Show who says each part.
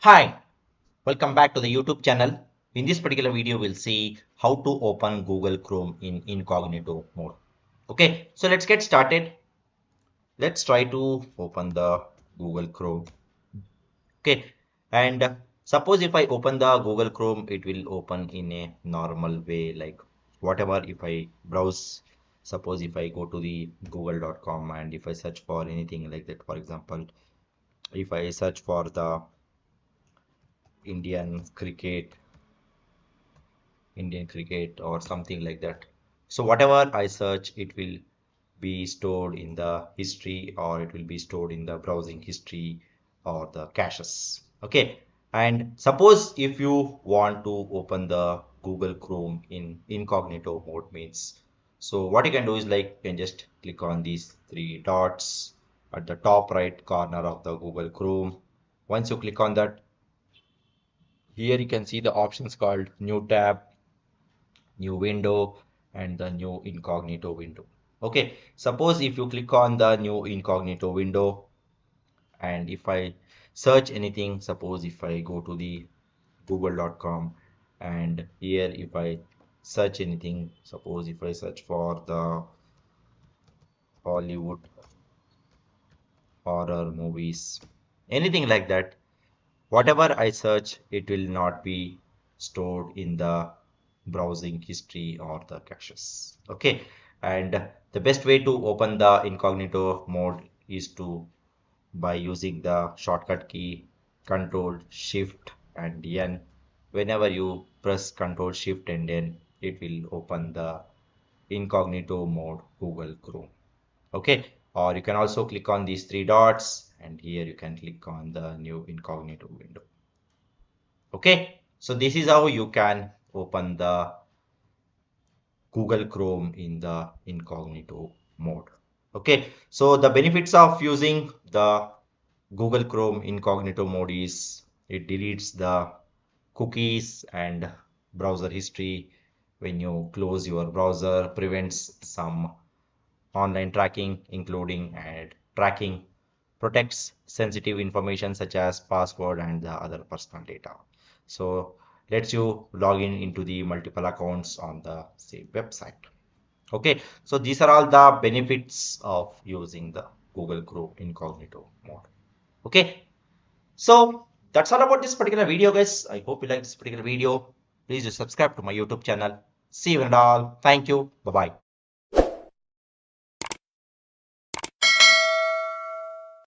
Speaker 1: Hi, welcome back to the YouTube channel. In this particular video, we'll see how to open Google Chrome in incognito mode. Okay, so let's get started. Let's try to open the Google Chrome. Okay, and suppose if I open the Google Chrome, it will open in a normal way, like whatever if I browse. Suppose if I go to the google.com and if I search for anything like that, for example, if I search for the Indian cricket Indian cricket or something like that. So whatever I search, it will be stored in the history or it will be stored in the browsing history or the caches. Okay. And suppose if you want to open the Google Chrome in incognito mode means, so what you can do is like you can just click on these three dots at the top right corner of the Google Chrome. Once you click on that, here you can see the options called new tab, new window, and the new incognito window. Okay, suppose if you click on the new incognito window and if I search anything, suppose if I go to the google.com and here if I search anything, suppose if I search for the Hollywood horror movies, anything like that, whatever I search, it will not be stored in the browsing history or the caches. Okay, and the best way to open the incognito mode is to by using the shortcut key Control Shift and N. Whenever you press Control Shift and N, it will open the incognito mode Google Chrome. Okay, or you can also click on these three dots and here you can click on the new incognito window. Okay, so this is how you can open the Google Chrome in the incognito mode. Okay, so the benefits of using the Google Chrome incognito mode is it deletes the cookies and browser history when you close your browser, prevents some online tracking, including and tracking, protects sensitive information such as password and the other personal data. So lets you log in into the multiple accounts on the same website. Okay, so these are all the benefits of using the Google Chrome incognito mode. Okay, so that's all about this particular video, guys. I hope you like this particular video. Please do subscribe to my YouTube channel. See you and all. Thank you. Bye bye.